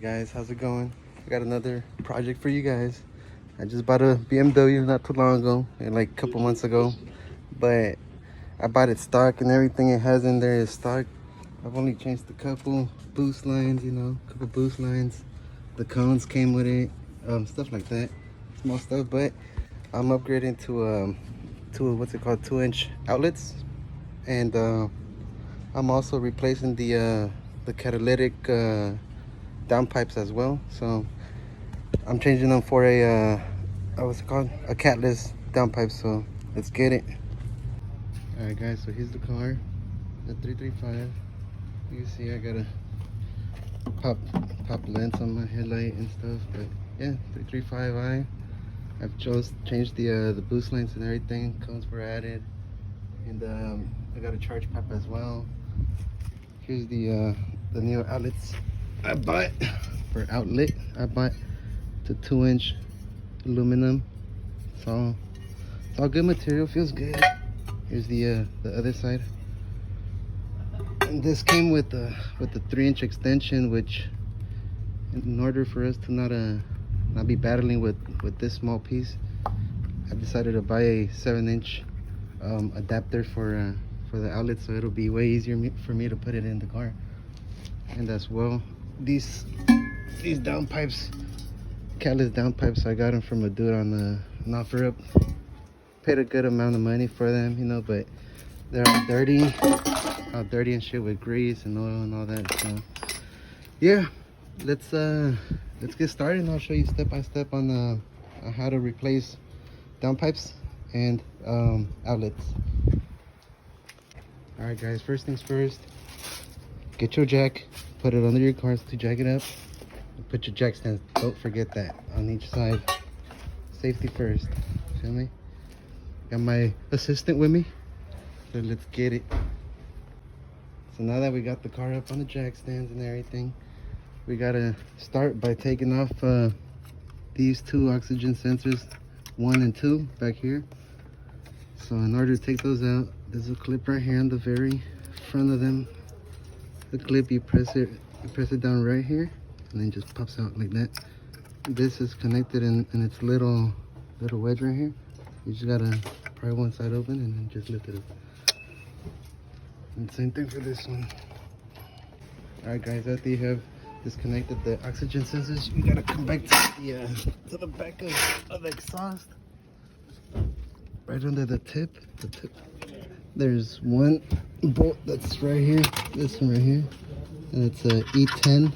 guys, how's it going? I got another project for you guys. I just bought a BMW not too long ago, like a couple months ago, but I bought it stock and everything it has in there is stock. I've only changed a couple boost lines, couple boost lines. The cones came with it, stuff like that, small stuff. But I'm upgrading to what's it called, 2-inch outlets, and I'm also replacing the catalytic downpipes as well. So I'm changing them for a what's it called, a catless downpipe. So let's get it. All right, guys. So here's the car, the 335. You can see I got a pop lens on my headlight and stuff. But yeah, 335i. I've changed the boost lines and everything. Cones were added, and I got a charge pipe as well. Here's the new outlets I bought for outlet. I bought the 2-inch aluminum. It's all good material, feels good. Here's the other side. And this came with the 3-inch extension, which in order for us to not be battling with this small piece, I've decided to buy a 7-inch adapter for the outlet, so it'll be way easier for me to put it in the car. And as well, these downpipes, catless downpipes, I got them from a dude on an OfferUp. Paid a good amount of money for them, but they're all dirty and shit with grease and oil and all that. So yeah, let's get started, and I'll show you step by step on how to replace downpipes and outlets. All right, guys, first things first, get your jack, put it under your cars to jack it up. Put your jack stands, don't forget that, on each side. Safety first, feel me? Got my assistant with me, so let's get it. So now that we got the car up on the jack stands and everything, we gotta start by taking off these two oxygen sensors, 1 and 2 back here. So in order to take those out, there's a clip right here on the very front of them. The clip, you press it down right here, and then just pops out like that. This is connected in its little wedge right here. You just gotta pry one side open and then just lift it up. And same thing for this one. All right, guys, after you have disconnected the oxygen sensors, you gotta come back to the back of the exhaust. Right under the tip, there's one bolt that's right here, this one right here, and it's a E10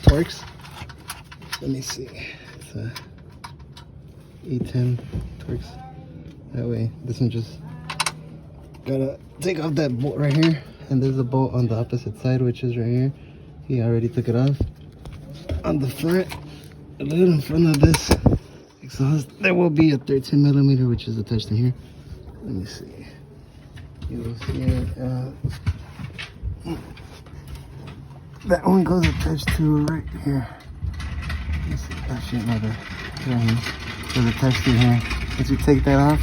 Torx. Let me see, it's a E10 Torx. That way, this one just gotta take off that bolt right here, and there's a bolt on the opposite side, which is right here. He already took it off. On the front, a little in front of this exhaust, there will be a 13mm, which is attached to here. Let me see. You will see it. That one goes attached to right here. Let me see. Actually, another right here. Goes attached to here. Once you take that off,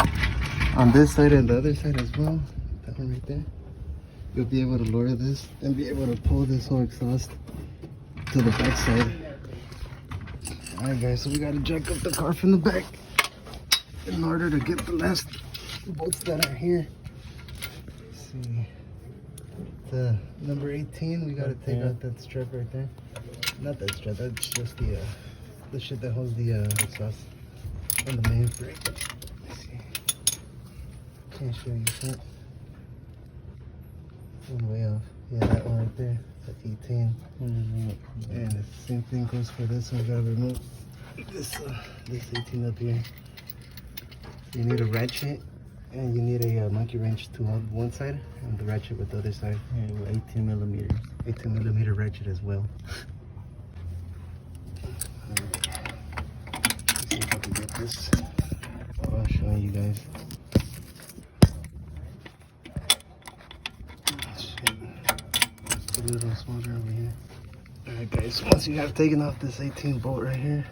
on this side and the other side as well, that one right there, you'll be able to lower this and be able to pull this whole exhaust to the back side. Alright, guys, so we gotta jack up the car from the back in order to get the last bolts that are here. Let's see, the number 18, we gotta take out that strap right there. Not that strap, that's just the shit that holds the exhaust on the main brake. Let's see, can't show you that. One way off. Yeah, that one right there. That's 18. And the same thing goes for this one. We gotta remove this 18 up here. You need a ratchet, and you need a monkey wrench to hold one side and the ratchet with the other side. Yeah, 18mm. 18mm ratchet as well. Let's see if I can get this while showing you guys. A little smaller over here. Alright, guys, once you have taken off this 18 bolt right here,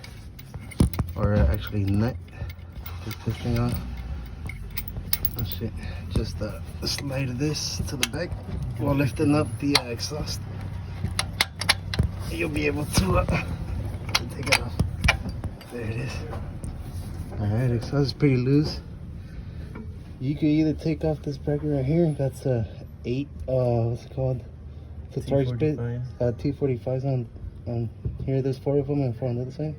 or actually nut, take this thing off. Oh shit, just slide this to the back while lifting up the exhaust. You'll be able to take it off. There it is. Alright, exhaust is pretty loose. You can either take off this bracket right here. That's a 8, what's it called? The torque bit. T45s on here. There's 4 of them and 4 on the other side.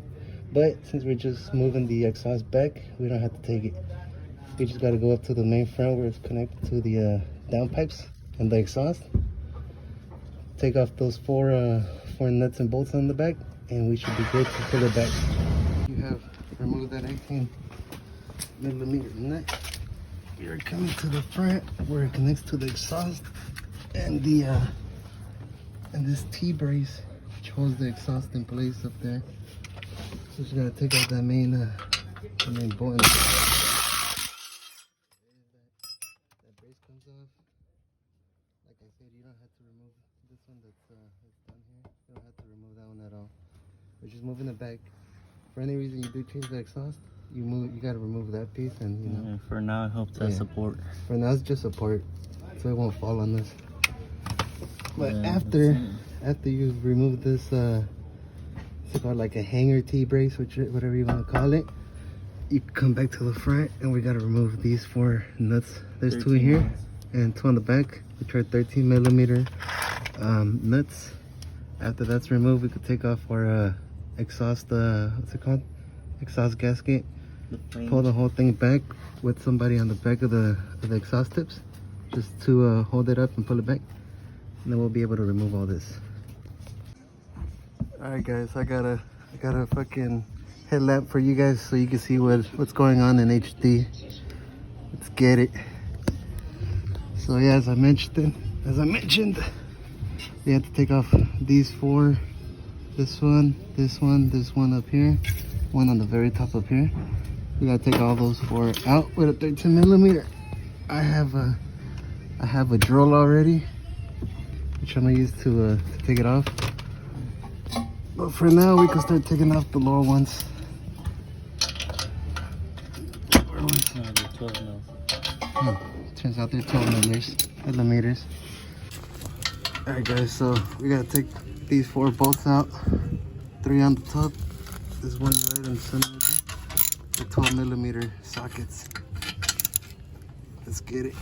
But since we're just moving the exhaust back, we don't have to take it. We just got to go up to the main front where it's connected to the downpipes and the exhaust. Take off those 4 nuts and bolts on the back, and we should be good to pull it back. You have removed that 18mm nut. You're coming to the front where it connects to the exhaust and the and this T-brace which holds the exhaust in place up there. So you gotta take out that main bolt. That brace comes off. Like I said, you don't have to remove this one that's down here. You don't have to remove that one at all. We're just moving it back. For any reason you do change the exhaust, you gotta remove that piece, and you know. For now, it helps as support. For now, it's just support, so it won't fall on this. But after you remove this, it's called like a hanger T-brace, whatever you want to call it. You come back to the front, and we gotta remove these 4 nuts. There's 2 in here nuts. And 2 on the back, which are 13mm nuts. After that's removed, we could take off our exhaust, what's it called? Exhaust gasket. Pull the whole thing back with somebody on the back of the exhaust tips, just to hold it up and pull it back, and then we'll be able to remove all this. All right, guys, I got a fucking headlamp for you guys so you can see what's going on in HD. Let's get it. So yeah, as I mentioned, you have to take off these 4. This one up here, one on the very top up here. We gotta take all those 4 out with a 13mm. I have a drill already, which I'm gonna use to take it off. But for now, we can start taking off the lower ones. Turns out they're 12 millimeters. All right, guys. So we gotta take these 4 bolts out. 3 on the top. There's one right in the center. The 12mm sockets. Let's get it.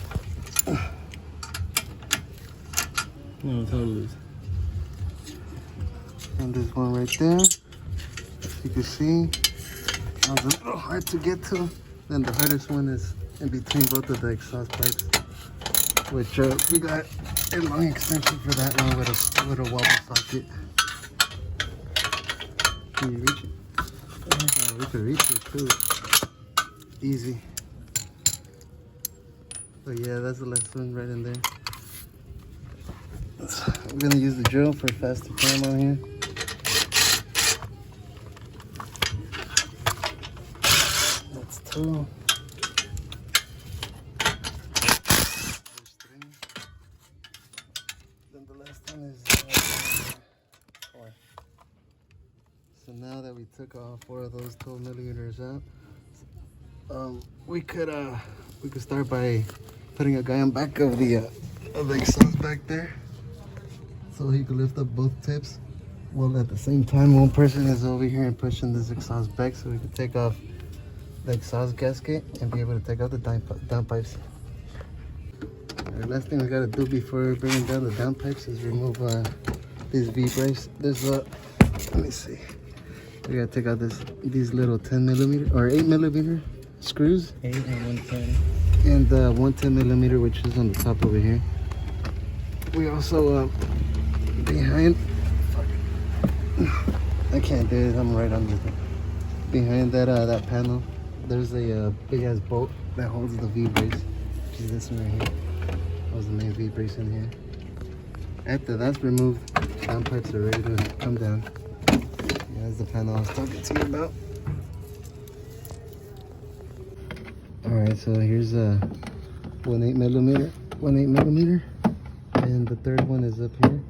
No, totally. And there's one right there. As you can see, that was a little hard to get to. Then the hardest one is in between both of the exhaust pipes, which we got a long extension for that one with a wobble socket. Can you reach it? Oh, we could reach it too. Easy. But yeah, that's the last one right in there. I'm gonna use the drill for faster cam on here. That's 2. There's 3. Then the last one is 4. So now that we took all 4 of those 12mm out, we could start by putting a guy on back of the exhaust back there, so he could lift up both tips. Well, at the same time, one person is over here and pushing this exhaust back, so we can take off the exhaust gasket and be able to take out the downpipes. The last thing we gotta do before bringing down the downpipes is remove this V-brace. There's let me see. We gotta take out these little 10mm or 8mm screws. 8 and 110. And 110mm, which is on the top over here. We also behind. I can't do it. I'm right under it. Behind that panel, there's a big ass bolt that holds the V-brace, which is this one right here. That was the main V-brace in here. After that's removed, downpipes are ready to come down. Yeah, that's the panel I was talking to you about. Alright, so here's a 1.8mm, and the third one is up here.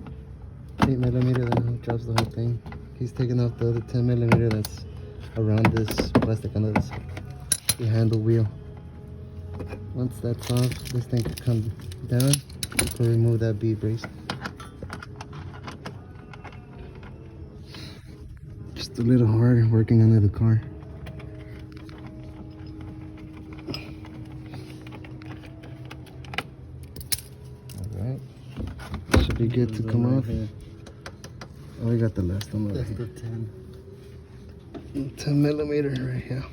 8mm, then he drops the whole thing. He's taking off the other 10mm that's around this plastic on this behind the wheel. Once that's off, this thing can come down to remove that V-brace. Just a little hard working under the car. Alright. Should be good to come off. Oh, we got the last one. That's the 10 millimeter right here.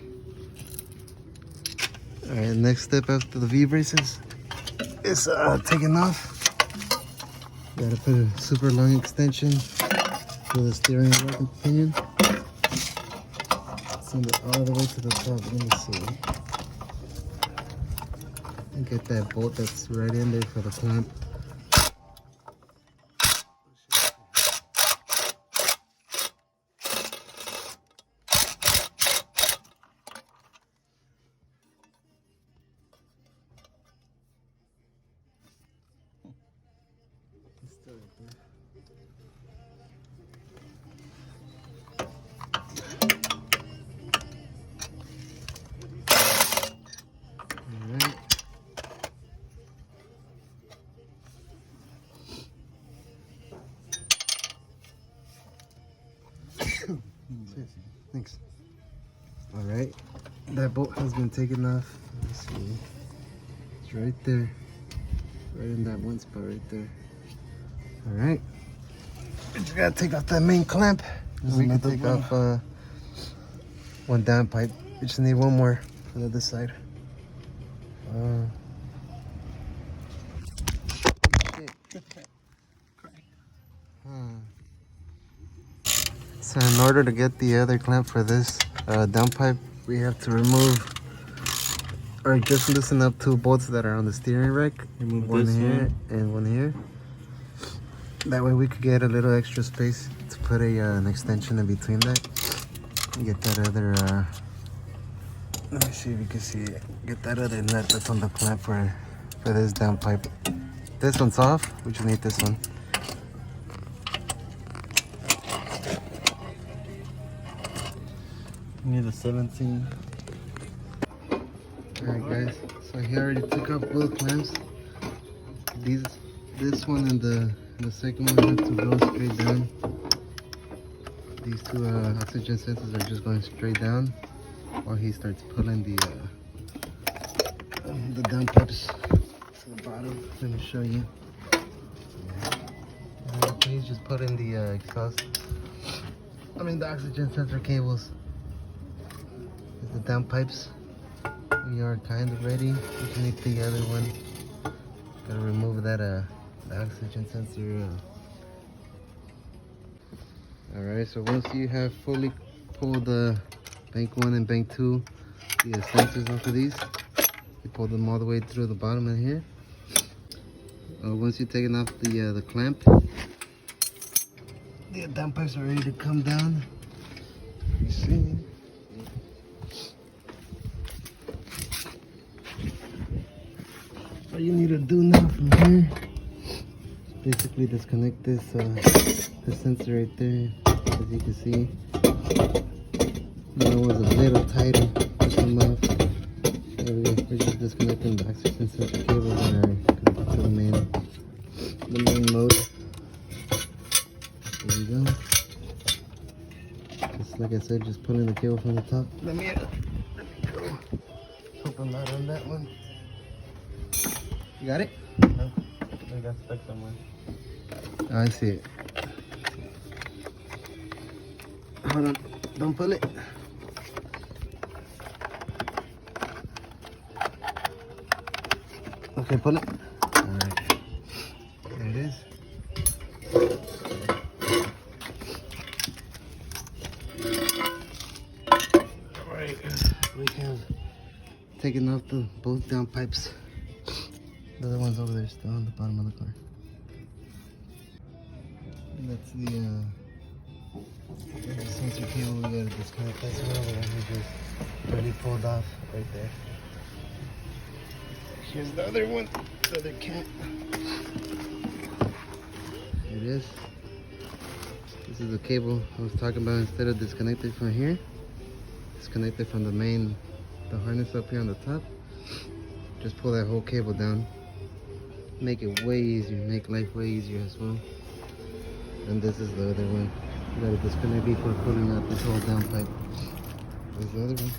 Alright, next step after the V braces is taking off. Gotta put a super long extension for the steering rack and pinion. Send it all the way to the top. Let me see. And get that bolt that's right in there for the clamp. Thanks. All right, that bolt has been taken off. Let's see. It's right there, right in that one spot right there. All right, we just gotta take off that main clamp. We can take off one downpipe. We just need one more for the other side. So in order to get the other clamp for this downpipe, we have to remove or just loosen up two bolts that are on the steering rack. Remove one here and one here. That way we could get a little extra space to put an extension in between that. And get that other, let me see if you can see it. Get that other nut that's on the clamp for this downpipe. This one's off, we just need this one. Need a 17. Alright guys, so he already took off both clamps. This one and the second one have to go straight down. These two oxygen sensors are just going straight down while he starts pulling the downpipes to the bottom. Let me show you. He's just putting the the oxygen sensor cables. The downpipes. We are kind of ready. We just need the other one. Gotta remove that the oxygen sensor. Alright, so once you have fully pulled the bank 1 and bank 2, the sensors off of these, you pull them all the way through the bottom in here. Once you've taken off the clamp, the downpipes are ready to come down. You see? All you need to do now from here is basically disconnect this sensor right there. As you can see, that was a little tighter to come off. There we go. We're just disconnecting the oxygen sensor cable and connected to the main mode. There we go. Just like I said, just pulling the cable from the top. Let me go. Hope I'm not on that one. You got it? No, I got stuck somewhere. Oh, I see it. Hold on, don't pull it. Okay, pull it. Alright. There it is. Alright, we have taken off both downpipes. The other one's over there still on the bottom of the car. And that's the sensor cable we gotta disconnect. That's one over there. We just already pulled off right there. Here's the other one, the other cap. Here it is. This is the cable I was talking about. Instead of disconnected from here, disconnected from the harness up here on the top. Just pull that whole cable down. Make it way easier, make life way easier as well. And this is the other one. Gotta disconnect before pulling out this whole downpipe. There's the other one.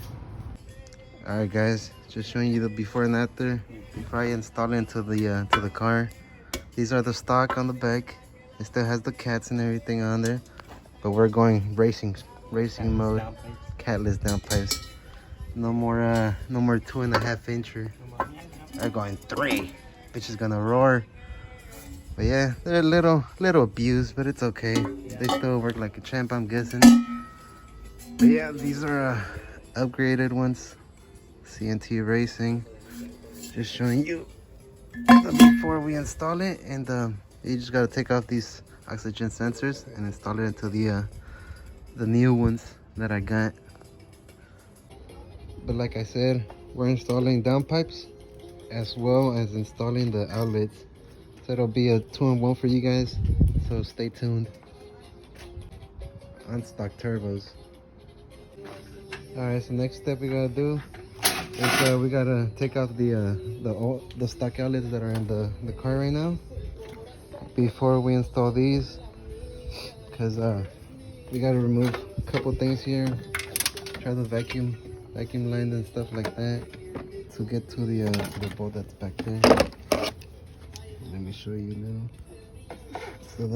Alright guys, just showing you the before and after before I install it into the car. These are the stock on the back. It still has the cats and everything on there, but we're going racing mode. Catless downpipes. No more 2.5 incher. They're going 3. Bitch is gonna roar. But yeah, they're a little abused, but it's okay. They still work like a champ, I'm guessing. But yeah, these are upgraded ones. CNT Racing. Just showing you before we install it, and you just gotta take off these oxygen sensors and install it into the new ones that I got. But like I said, we're installing downpipes as well as installing the outlets. So it'll be a 2-in-1 for you guys. So stay tuned. On stock turbos. Alright, so next step we gotta do is we gotta take off the stock outlets that are in the car right now before we install these, because we gotta remove a couple things here. Try the vacuum lines and stuff like that to get to the bolt that's back there. Let me show you now. So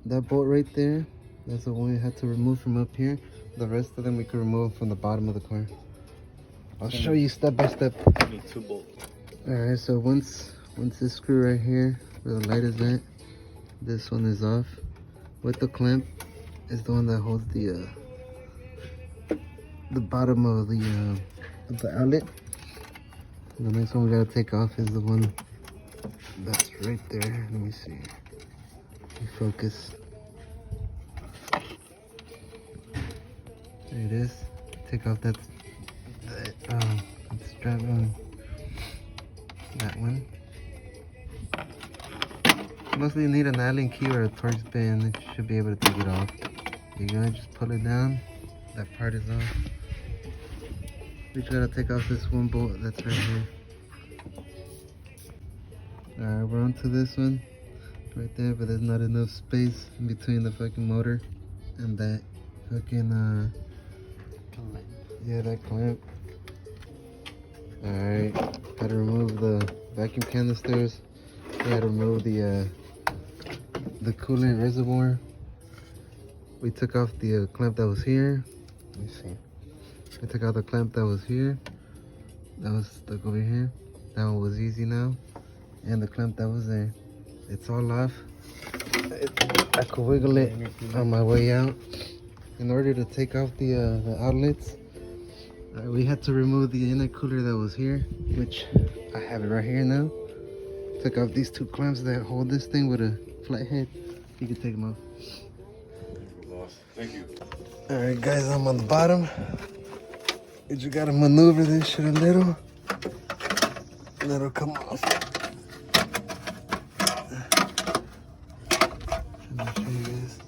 that bolt right there, that's the one we had to remove from up here. The rest of them we could remove from the bottom of the car. I'll show you step by step. You need 2 bolts. Alright, so once this screw right here where the light is at, this one is off. With the clamp is the one that holds the bottom of the outlet. The next one we gotta take off is the one that's right there. Let me see. Let me focus. There it is. Take off that strap on that one. Mostly you need an Allen key or a Torx band. It should be able to take it off. There you go. Just pull it down. That part is off. We just gotta take off this one bolt that's right here. Alright, we're onto this one right there, but there's not enough space in between the fucking motor and that fucking yeah, that clamp. Alright, gotta remove the vacuum canisters. Gotta remove the coolant reservoir. We took off the clamp that was here. Let me see. I took out the clamp that was here. That was stuck over here. That one was easy now. And the clamp that was there. It's all off. I could wiggle it on my way out. In order to take off the outlets, we had to remove the intercooler that was here, which I have it right here now. Took off these 2 clamps that hold this thing with a flat head. You can take them off. Thank you. Alright guys, I'm on the bottom. You just gotta maneuver this shit a little, and it'll come off. Let me show you guys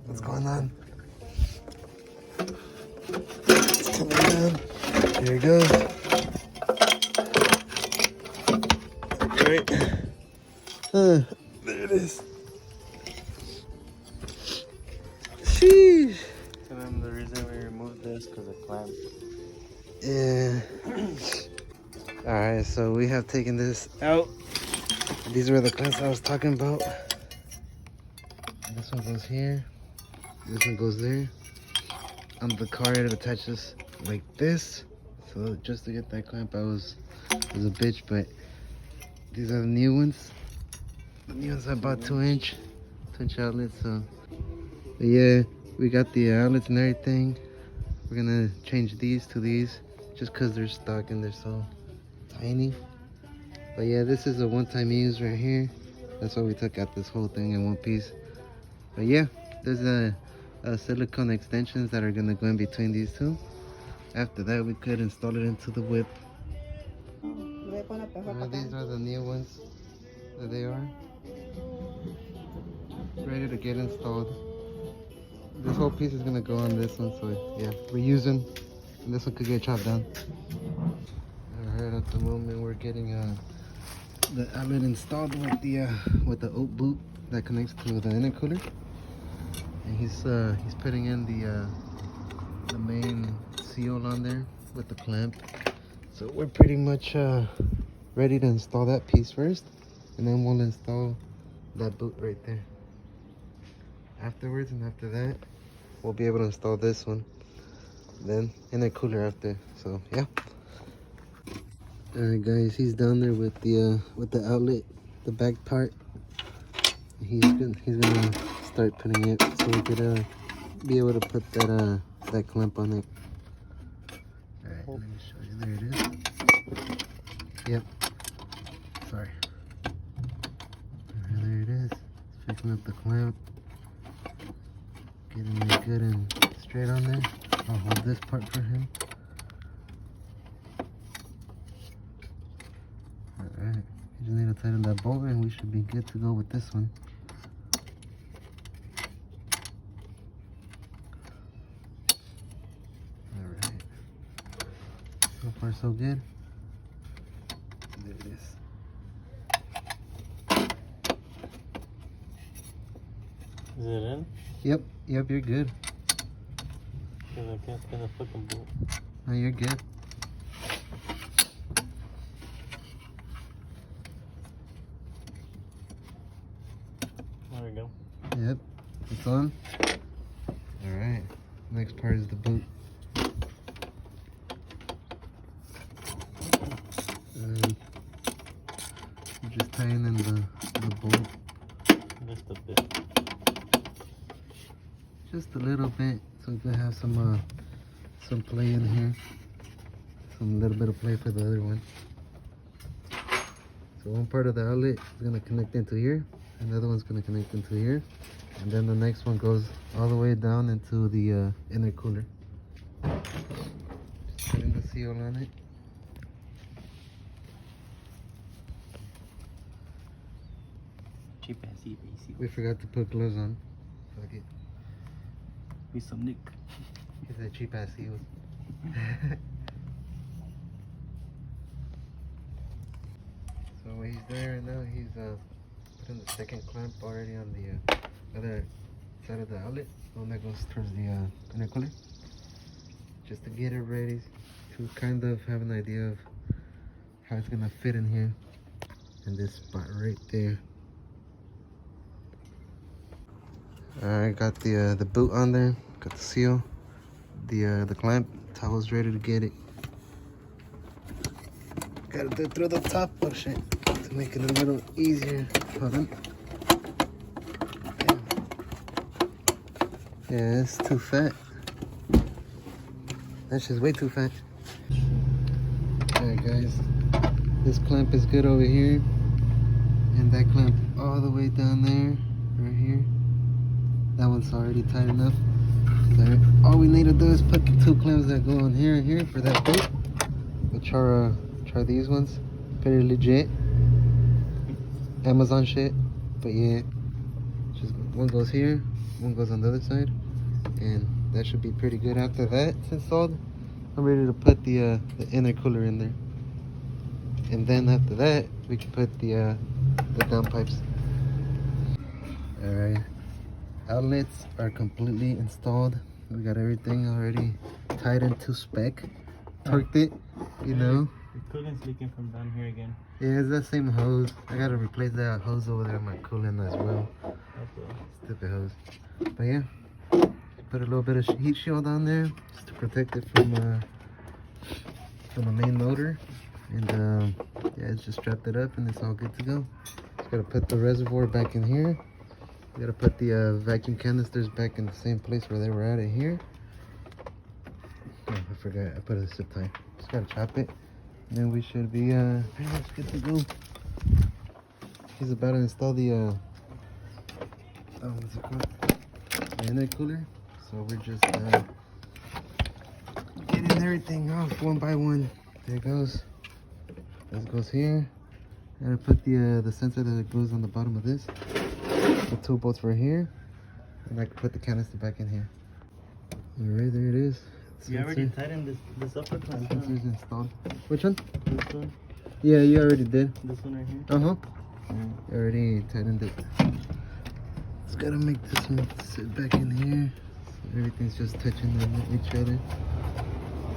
what's going on. It's coming down. Here it goes. Right. There it is. Sheesh. So then the reason we removed this because of clamp. Yeah. Alright, so we have taken this out. These were the clamps I was talking about. This one goes here. This one goes there. On the car it attaches like this. So just to get that clamp I was a bitch, but these are the new ones. The new ones I bought 2-inch outlets, so but yeah, we got the outlets and everything. We're gonna change these to these just because they're stock and they're so tiny. But yeah, this is a one-time use right here. That's why we took out this whole thing in one piece. But yeah, there's a silicone extensions that are gonna go in between these two. After that, we could install it into the whip. These are the new ones that they are. Ready to get installed. This whole piece is gonna go on this one, so yeah, we're using, and this one could get chopped down. Alright, at the moment we're getting the outlet installed with the oat boot that connects to the intercooler. And he's putting in the main seal on there with the clamp. So we're pretty much ready to install that piece first, and then we'll install that boot right there afterwards. And after that, we'll be able to install this one, then intercooler after. So yeah. All right, guys, he's down there with the outlet, the back part. He's gonna start putting it so we could be able to put that clamp on it. All right, let me show you. There it is. Yep. Sorry. There it is. Fixing up the clamp. Getting it good and straight on there. I'll hold this part for him. Alright. You just need to tighten that bolt and we should be good to go with this one. Alright. So far so good. There it is. Is it in? Yep, you're good. Cause I can't spin a fucking bolt. No, you're good. There we go. Yep, it's on. Alright, next part is the boot. Just tying in the bolt. Just a bit. Just a little bit, so we can have some play in here. Some little bit of play for the other one. So one part of the outlet is gonna connect into here, and the other one's gonna connect into here, and then the next one goes all the way down into the intercooler. Just putting the seal on it. Cheap ass easy. We forgot to put gloves on. Fuck it. Be some Nick. He said cheap ass seals. So what he's doing right now, he's putting the second clamp already on the other side of the outlet, the one that goes towards the intercooler, just to get it ready to kind of have an idea of how it's gonna fit in here, in this spot right there. Alright, got the boot on there, got the seal, the clamp, towel's ready to get it. Gotta do it through the top of shit to make it a little easier. Hold on. Yeah, it's too fat. That's just way too fat. Alright guys, this clamp is good over here, and that clamp all the way down there, right here. That one's already tight enough. So all we need to do is put the two clamps that go on here and here for that boot, which are these ones. Pretty legit. Amazon shit. But yeah, just one goes here, one goes on the other side, and that should be pretty good. After that's installed, I'm ready to put the intercooler in there, and then after that we can put the downpipes. All right. Outlets are completely installed. We got everything already tied into spec. Torqued it, you know. The coolant's leaking from down here again. Yeah, it's that same hose. I gotta replace that hose over there on my coolant as well. Okay. Stupid hose. But yeah, put a little bit of heat shield on there just to protect it from the main motor. And yeah, it's just strapped it up and it's all good to go. Just gotta put the reservoir back in here. We gotta put the vacuum canisters back in the same place where they were at in here. Oh, I forgot, I put a zip tie. Just gotta chop it. And then we should be pretty much good to go. He's about to install the what's it called? The intercooler. So we're just getting everything off one by one. There it goes. This goes here. And I put the sensor that goes on the bottom of this. The two bolts right here, and I can put the canister back in here. Alright, there it is. You already tightened this upper clamp. Sensor's installed. Which one? This one. Yeah, you already did. This one right here. Uh-huh. I already tightened it. Just gotta make this one sit back in here. So everything's just touching on each other.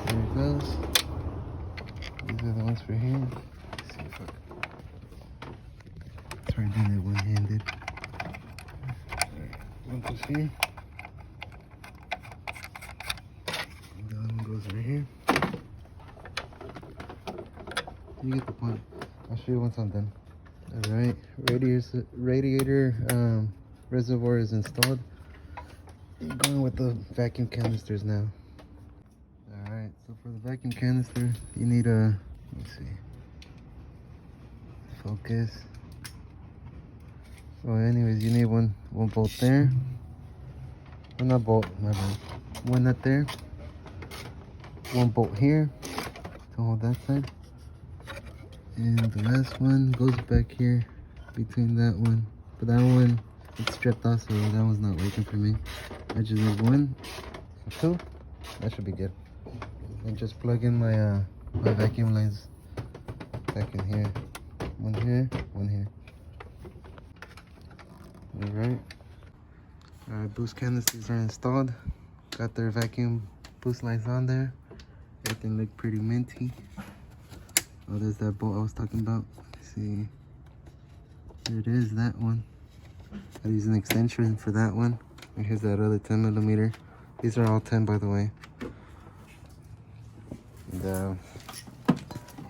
There it goes. These are the ones for here. Let's see if I can try doing it one-handed. One goes here. And the other one goes right here. You get the point. I'll show you once I'm done. Alright, radiator reservoir is installed. I'm going with the vacuum canisters now. Alright, so for the vacuum canister, you need a, let's see, focus. So anyways, you need one bolt there. Well, not bolt, my bad. One nut there. One bolt here to hold that side. And the last one goes back here between that one. But that one, it's stripped off, so that one's not working for me. I just need one or two. That should be good. And just plug in my my vacuum lines back in here. One here, one here. Alright. Alright, boost canisters are installed. Got their vacuum boost lines on there. Everything looked pretty minty. Oh, there's that bolt I was talking about. Let's see. Here it is, that one. I use an extension for that one. And here's that other 10mm. These are all 10, by the way.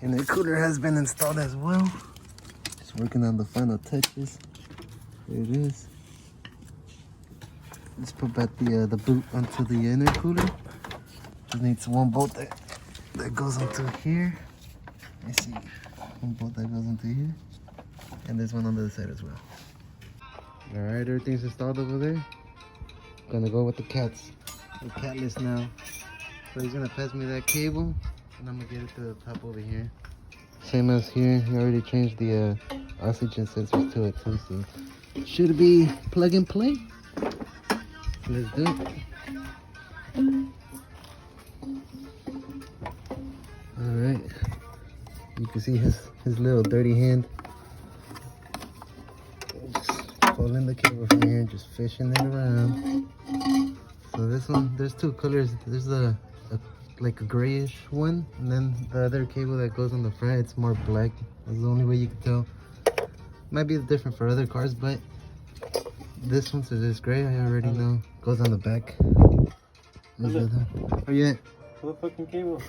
And the cooler has been installed as well. Just working on the final touches. Here it is. Let's put back the boot onto the intercooler. Just needs one bolt that goes onto here. Let me see. One bolt that goes into here. And there's one on the other side as well. Alright, everything's installed over there. Gonna go with the cats. The catless now. So he's gonna pass me that cable. And I'm gonna get it to the top over here. Same as here. He already changed the oxygen sensors to it too. So should be plug and play. Let's do it. Alright. You can see his little dirty hand. Just pulling the cable from here, just fishing it around. So this one, there's two colors. There's like a grayish one, and then the other cable that goes on the front, it's more black. That's the only way you can tell. Might be different for other cars, but this one says it's gray. I already know. Goes on the back. Oh yeah. Pull the fucking cable.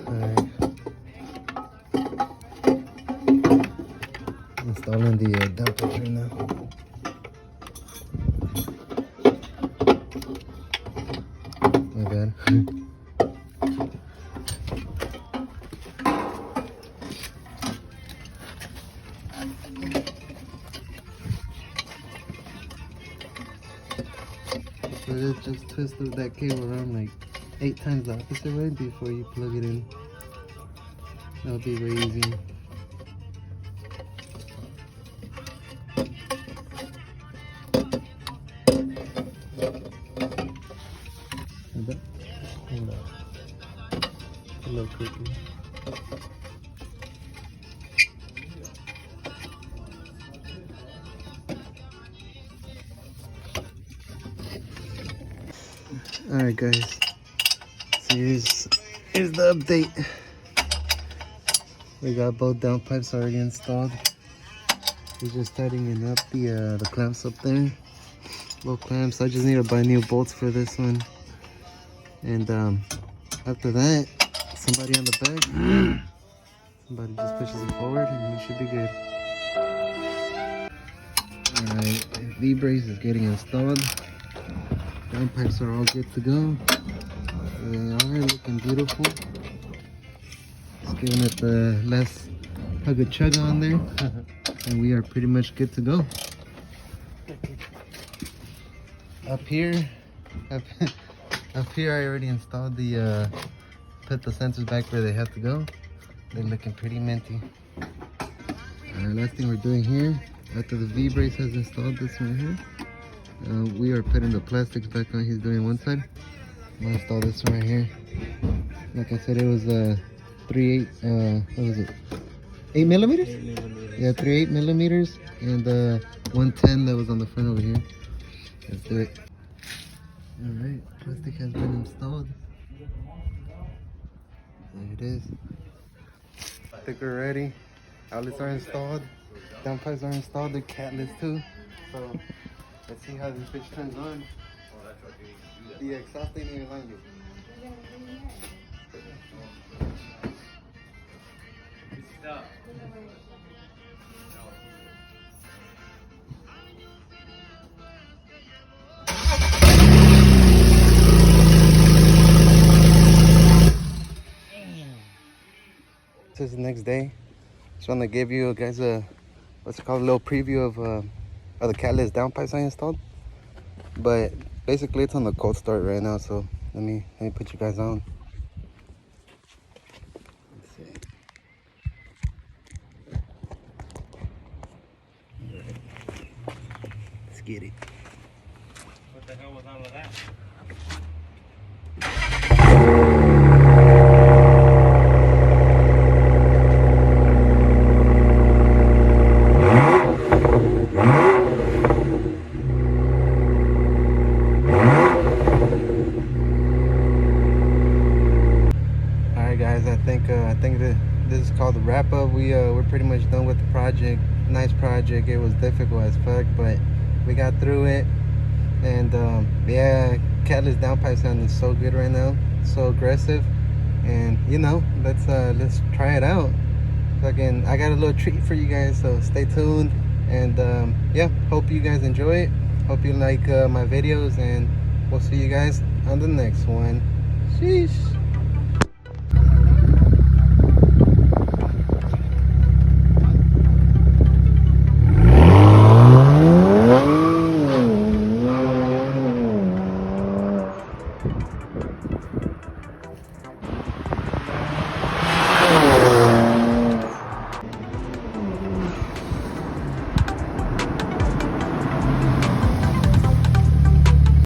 Alright. Installing the downpipes right now. My bad. So just twist that cable around like 8 times the opposite way before you plug it in. That'll be way easy. Hold on. A little quickly. Alright guys, so here's the update. We got both downpipes already installed. We're just tightening up the clamps up there. Both clamps. I just need to buy new bolts for this one. And after that, somebody on the back, somebody just pushes it forward and we should be good. Alright, V-brace is getting installed. Downpipes are all good to go. They are looking beautiful. Just giving it the last hug a chug on there. And we are pretty much good to go. Up here, I already installed put the sensors back where they have to go. They're looking pretty minty. Last thing we're doing here, after the V-brace has installed this one here, we are putting the plastics back on. He's doing one side. I'm gonna install this one right here. Like I said, it was 3/8. What was it? 8 millimeters? 8mm. Yeah, 3 8mm and 110 that was on the front over here. Let's do it. Alright, plastic has been installed. There it is. Sticker ready. Outlets are installed. Downpipes are installed. They're catless too. So let's see how this bitch turns on. The exhaust ain't even on you. This is the next day. Just want to give you guys a what's it called, a little preview of the catless downpipes I installed. But basically it's on the cold start right now, so let me put you guys on. Let's see. Let's get it. What the hell was all of that? I think that this is called the wrap up. We're pretty much done with the project. Nice project. It was difficult as fuck, but we got through it. And yeah, catless downpipe sound is so good right now, so aggressive. And you know, let's try it out. Fucking, I got a little treat for you guys, so stay tuned. And yeah, hope you guys enjoy it. Hope you like my videos, and we'll see you guys on the next one. Sheesh.